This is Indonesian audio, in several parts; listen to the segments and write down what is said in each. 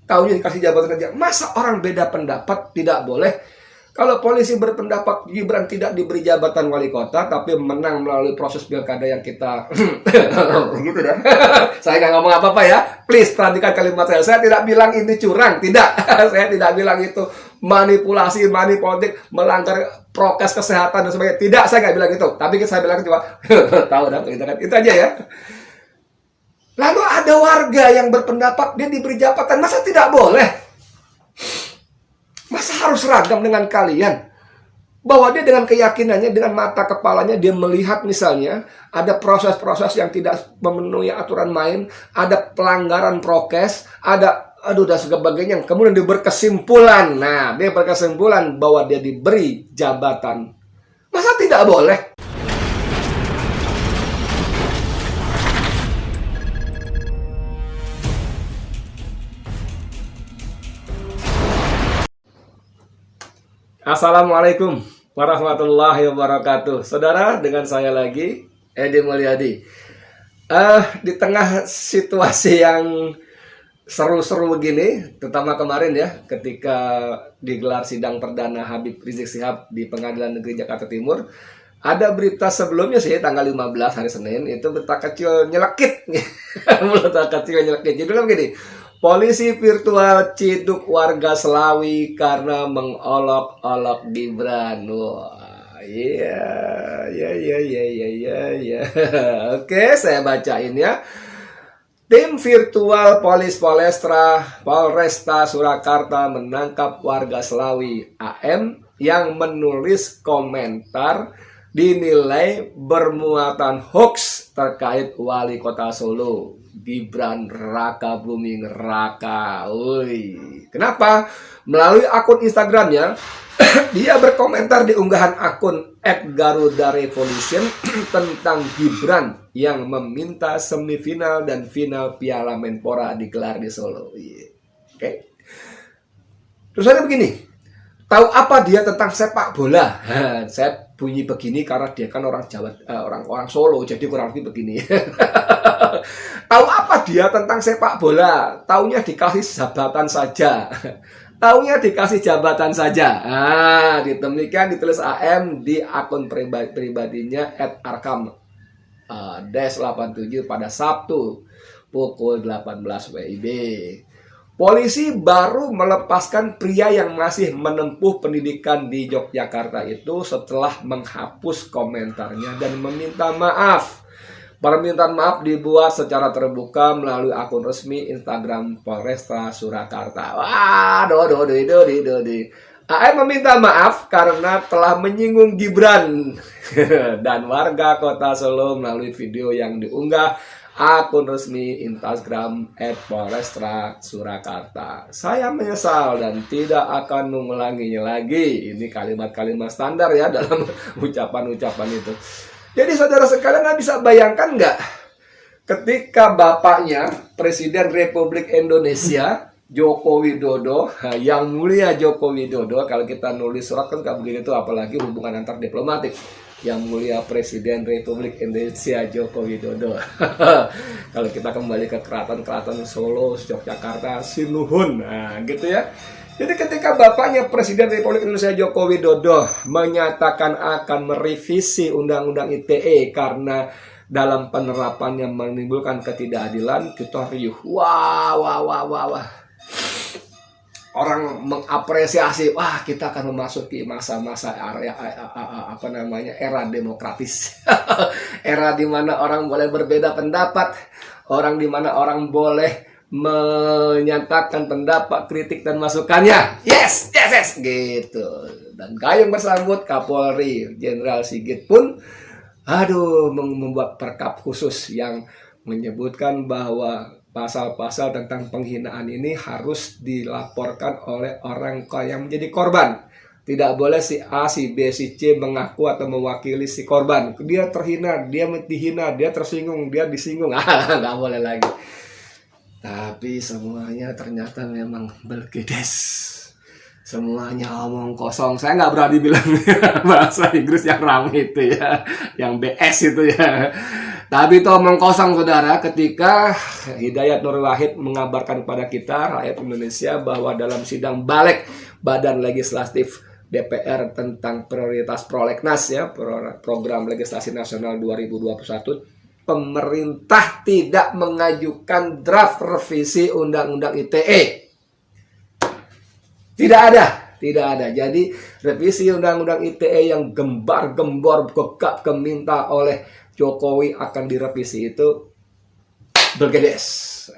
Taunya dikasih jabatan kerja. Masa orang beda pendapat tidak boleh? Kalau polisi berpendapat Gibran tidak diberi jabatan wali kota, tapi menang melalui proses pilkada yang kita gitu dah. Saya nggak ngomong apa-apa ya. Please perhatikan kalimat saya. Saya tidak bilang ini curang, tidak. Saya tidak bilang itu manipulasi, money politik, melanggar prokes kesehatan dan sebagainya. Tidak, saya nggak bilang itu. Tapi saya bilang cuma tahu dah, gitu kan. Itu aja ya. Lalu ada warga yang berpendapat dia diberi jabatan, masa tidak boleh? Masa harus seragam dengan kalian? Bahwa dia dengan keyakinannya, dengan mata kepalanya, dia melihat misalnya ada proses-proses yang tidak memenuhi aturan main, ada pelanggaran prokes, ada dan sebagainya. Kemudian dia berkesimpulan. Nah, dia berkesimpulan bahwa dia diberi jabatan. Masa tidak boleh? Assalamualaikum warahmatullahi wabarakatuh. Saudara, dengan saya lagi, Edi Mulyadi. Di tengah situasi yang seru-seru begini, terutama kemarin ya, ketika digelar sidang perdana Habib Rizik Syihab di Pengadilan Negeri Jakarta Timur, ada berita sebelumnya sih, tanggal 15 hari Senin, itu berita kecil nyelekit. Berita kecil nyelekit. Judulnya begini, polisi virtual ciduk warga Selawi karena mengolok-olok Gibran. Wah, iya. Oke, saya bacain ya. Tim virtual Polresta Surakarta menangkap warga Selawi AM yang menulis komentar dinilai bermuatan hoax terkait wali kota Solo Gibran Raka Buming Raka. Kenapa? Melalui akun Instagramnya, dia berkomentar di unggahan akun @garudarevolution tentang Gibran yang meminta semifinal dan final Piala Menpora digelar di Solo. Oke. Terus ada begini. Tahu apa dia tentang sepak bola? Saya bunyi begini karena dia kan orang Jawa, orang Solo, jadi kurang lebih begini. Tahu apa dia tentang sepak bola? Taunya dikasih jabatan saja. Taunya dikasih jabatan saja. Demikian ditulis AM di akun pribadinya @arkam-87 pada Sabtu pukul 18 WIB. Polisi baru melepaskan pria yang masih menempuh pendidikan di Yogyakarta itu setelah menghapus komentarnya dan meminta maaf. Permintaan maaf dibuat secara terbuka melalui akun resmi Instagram Polresta Surakarta. AM meminta maaf karena telah menyinggung Gibran dan warga kota Solo melalui video yang diunggah akun resmi Instagram @Polresta Surakarta. Saya menyesal dan tidak akan mengulanginya lagi. Ini kalimat-kalimat standar ya dalam ucapan-ucapan itu. Jadi saudara sekalian, nggak bisa bayangkan nggak ketika bapaknya Presiden Republik Indonesia Joko Widodo, yang mulia Joko Widodo, kalau kita nulis surat kan nggak begitu, apalagi hubungan antar diplomatik. Yang mulia Presiden Republik Indonesia Joko Widodo. Kalau kita kembali ke keraton Solo, Yogyakarta, Sinuhun, gitu ya. Jadi ketika bapaknya Presiden Republik Indonesia Joko Widodo menyatakan akan merevisi Undang-Undang ITE karena dalam penerapannya menimbulkan ketidakadilan, kita riuh. Wah. Orang mengapresiasi, wah kita akan memasuki masa-masa era demokratis. Era di mana orang boleh berbeda pendapat, orang di mana orang boleh menyatakan pendapat, kritik dan masukannya. Yes, gitu. Dan gayung bersambut Kapolri Jenderal Sigit pun membuat perkap khusus yang menyebutkan bahwa pasal-pasal tentang penghinaan ini harus dilaporkan oleh orang yang menjadi korban. Tidak boleh si A, si B, si C mengaku atau mewakili si korban. Dia terhina, dia dihina, dia tersinggung, dia disinggung. Nggak boleh lagi. Tapi semuanya ternyata memang belgedes. Semuanya omong kosong. Saya nggak berani bilang bahasa Inggris yang ramai itu ya, yang BS itu ya. Tapi itu omong kosong saudara, ketika Hidayat Nur Wahid mengabarkan kepada kita rakyat Indonesia bahwa dalam sidang balik Badan Legislatif DPR tentang prioritas prolegnas ya, program legislasi nasional 2021, pemerintah tidak mengajukan draft revisi Undang-Undang ITE. Tidak ada. Jadi revisi Undang-Undang ITE yang gembar-gembor gegap geminta oleh Jokowi akan direvisi itu bergedes.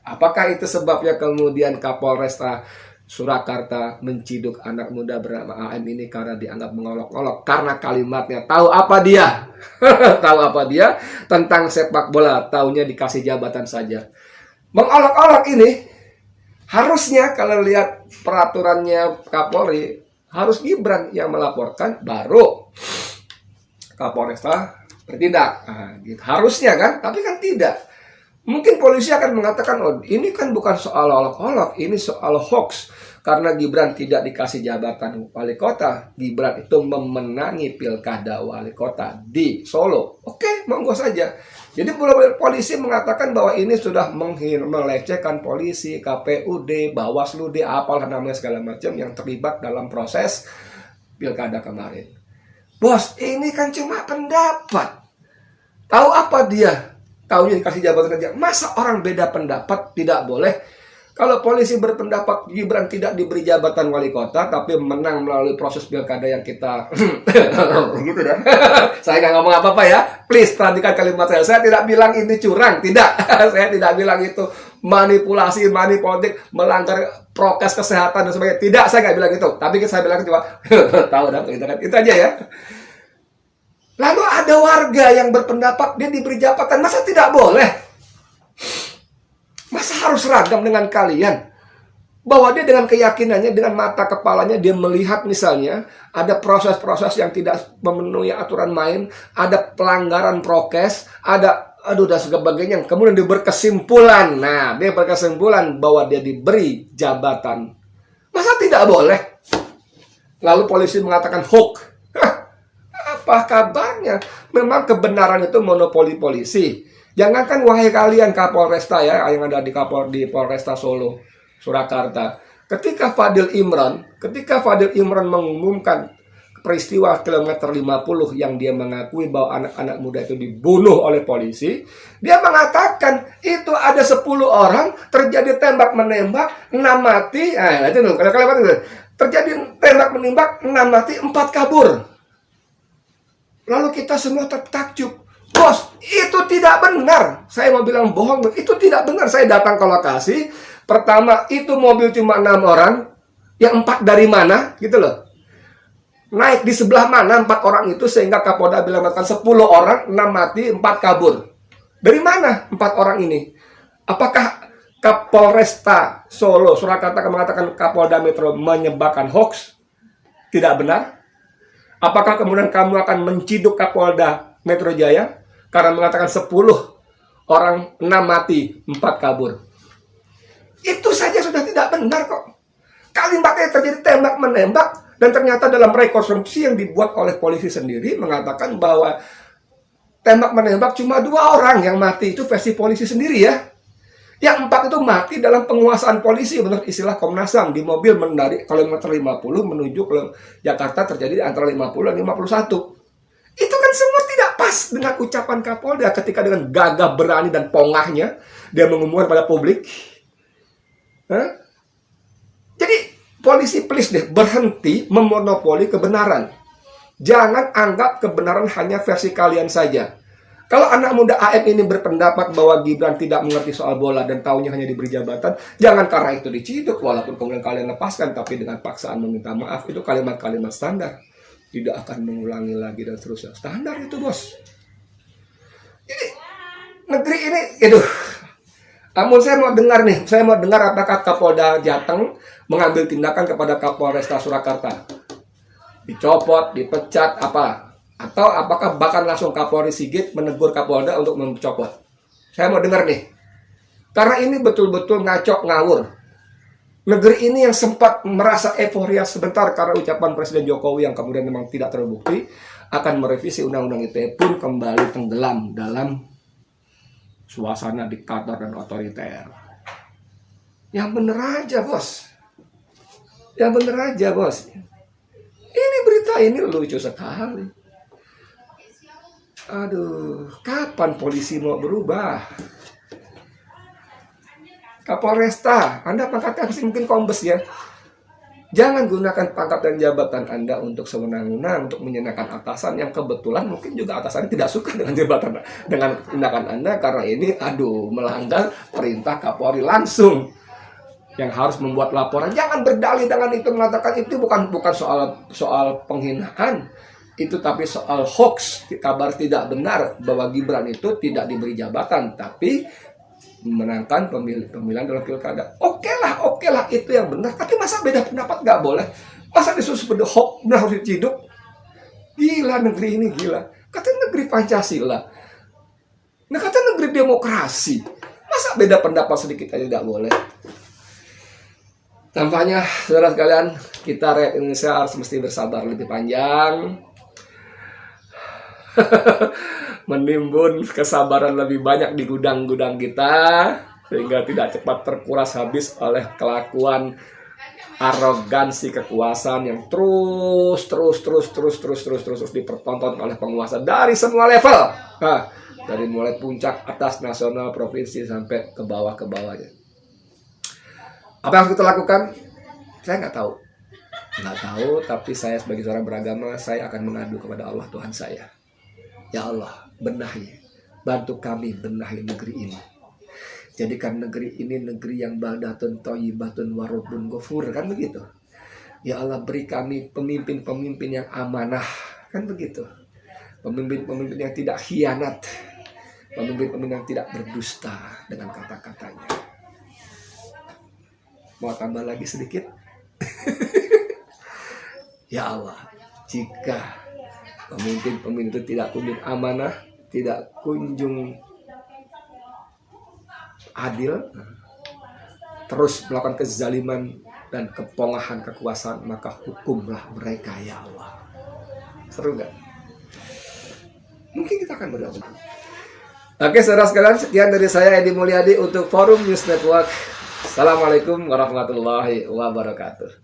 Apakah itu sebabnya kemudian Kapolresta Surakarta menciduk anak muda bernama AM ini karena dianggap mengolok-olok? Karena kalimatnya, tahu apa dia? Tahu apa dia tentang sepak bola? Taunya dikasih jabatan saja. Mengolok-olok ini harusnya kalau lihat peraturannya Kapolri, harus Gibran yang melaporkan, baru Kapolresta bertindak. Gitu. Harusnya kan, tapi kan tidak. Mungkin polisi akan mengatakan, oh ini kan bukan soal olok-olok, ini soal hoax. Karena Gibran tidak dikasih jabatan wali kota, Gibran itu memenangi pilkada wali kota di Solo. Oke, monggo saja. Jadi polisi mengatakan bahwa ini sudah melecehkan polisi, KPUD, Bawaslu, apalah namanya segala macam yang terlibat dalam proses pilkada kemarin. Bos, ini kan cuma pendapat. Tahu apa dia? Taunya dikasih jabatan aja. Masa orang beda pendapat tidak boleh? Kalau polisi berpendapat Gibran tidak diberi jabatan wali kota, tapi menang melalui proses pilkada yang kita gitu dah. Saya nggak ngomong apa-apa ya. Please perhatikan kalimat saya. Saya tidak bilang ini curang, tidak. Saya tidak bilang itu manipulasi, money politik, melanggar prokes kesehatan dan sebagainya. Tidak, saya nggak bilang itu. Tapi saya bilang cuma tahu dah internet. Itu aja ya. Lalu ada warga yang berpendapat dia diberi jabatan, masa tidak boleh? Masa harus seragam dengan kalian? Bahwa dia dengan keyakinannya, dengan mata kepalanya dia melihat misalnya ada proses-proses yang tidak memenuhi aturan main, ada pelanggaran prokes, ada dan sebagainya. Kemudian dia berkesimpulan. Nah, dia berkesimpulan bahwa dia diberi jabatan. Masa tidak boleh? Lalu polisi mengatakan hoax. Apa kabarnya? Memang kebenaran itu monopoli polisi. Jangankan wahai kalian Kapolresta ya, yang ada di Polresta Solo, Surakarta. Ketika Fadil Imran mengumumkan peristiwa kilometer 50 yang dia mengakui bahwa anak-anak muda itu dibunuh oleh polisi, dia mengatakan itu ada 10 orang, terjadi tembak-menembak, 6 mati. Itu loh, kalimat itu. Terjadi tembak-menembak, 6 mati, 4 kabur. Lalu kita semua tertakjub. Bos, itu tidak benar. Saya mau bilang bohong, itu tidak benar. Saya datang ke lokasi. Pertama, itu mobil cuma 6 orang. Yang 4 dari mana? Gitu loh. Naik di sebelah mana 4 orang itu sehingga Kapolda bilang 10 orang, 6 mati, 4 kabur. Dari mana 4 orang ini? Apakah Kapolresta Solo Surakarta mengatakan Kapolda Metro menyebarkan hoax? Tidak benar. Apakah kemudian kamu akan menciduk Kapolda Metro Jaya karena mengatakan 10 orang, 6 mati, 4 kabur? Itu saja sudah tidak benar kok. Kalimatnya terjadi tembak-menembak dan ternyata dalam rekonstruksi yang dibuat oleh polisi sendiri mengatakan bahwa tembak-menembak cuma 2 orang yang mati. Itu versi polisi sendiri ya. Yang 4 itu mati dalam penguasaan polisi, menurut istilah Komnas HAM, di mobil dari kilometer 50 menuju ke Jakarta terjadi antara 50 dan 51. Itu kan semua tidak pas dengan ucapan Kapolda ketika dengan gagah berani dan pongahnya dia mengumumkan pada publik. Jadi polisi please deh berhenti memonopoli kebenaran. Jangan anggap kebenaran hanya versi kalian saja. Kalau anak muda AM ini berpendapat bahwa Gibran tidak mengerti soal bola dan taunya hanya diberi jabatan, jangan karena itu diciduk, walaupun kemudian kalian lepaskan, tapi dengan paksaan meminta maaf, itu kalimat-kalimat standar. Tidak akan mengulangi lagi dan seterusnya. Standar itu, bos. Jadi, negeri ini, namun saya mau dengar apakah Kapolda Jateng mengambil tindakan kepada Kapolresta Surakarta. Dicopot, dipecat, apa? Atau apakah bahkan langsung Kapolri Sigit menegur Kapolda untuk mencopot? Saya mau dengar nih. Karena ini betul-betul ngacok ngawur. Negeri ini yang sempat merasa euforia sebentar karena ucapan Presiden Jokowi yang kemudian memang tidak terbukti akan merevisi Undang-Undang ITE pun kembali tenggelam dalam suasana diktator dan otoriter. Yang bener aja bos. Yang bener aja bos. Ini berita ini lucu sekali. Aduh, kapan polisi mau berubah? Kapolresta, Anda pangkatnya mungkin kombes ya. Jangan gunakan pangkat dan jabatan Anda untuk sewenang-wenang, untuk menyenangkan atasan yang kebetulan mungkin juga atasannya tidak suka dengan jabatan, dengan tindakan Anda, karena ini melanggar perintah Kapolri langsung yang harus membuat laporan. Jangan berdalih dengan itu, mengatakan itu bukan soal penghinaan, itu tapi soal hoax, kabar tidak benar bahwa Gibran itu tidak diberi jabatan tapi memenangkan pemilihan dalam pilkada. Oke lah itu yang benar, tapi masa beda pendapat nggak boleh? Masa disuruh seperti hoax benar harus diciduk? Gila negeri ini, gila. Katanya negeri Pancasila, nah kata negeri demokrasi, masa beda pendapat sedikit aja nggak boleh? Tampaknya saudara sekalian, kita rakyat Indonesia harus mesti bersabar lebih panjang, menimbun kesabaran lebih banyak di gudang-gudang kita, sehingga tidak cepat terkuras habis oleh kelakuan arogansi kekuasaan yang terus dipertonton oleh penguasa dari semua level. Dari mulai puncak atas nasional, provinsi sampai ke bawahnya. Apa yang harus kita lakukan? Saya nggak tahu, tapi saya sebagai seorang beragama, saya akan mengadu kepada Allah Tuhan saya. Ya Allah, benahi, bantu kami benahi negeri ini. Jadikan negeri ini negeri yang baldatun thayyibatun wa rabbun ghafur, kan begitu. Ya Allah, beri kami pemimpin-pemimpin yang amanah, kan begitu. Pemimpin-pemimpin yang tidak khianat, pemimpin-pemimpin yang tidak berdusta dengan kata-katanya. Mau tambah lagi sedikit? Ya Allah, jika pemimpin-pemimpin itu tidak kunjung amanah, tidak kunjung adil, terus melakukan kezaliman dan kepongahan kekuasaan, maka hukumlah mereka ya Allah. Seru gak? Mungkin kita akan berdoa. Oke saudara sekalian, sekian dari saya Edi Mulyadi untuk Forum News Network. Assalamualaikum warahmatullahi wabarakatuh.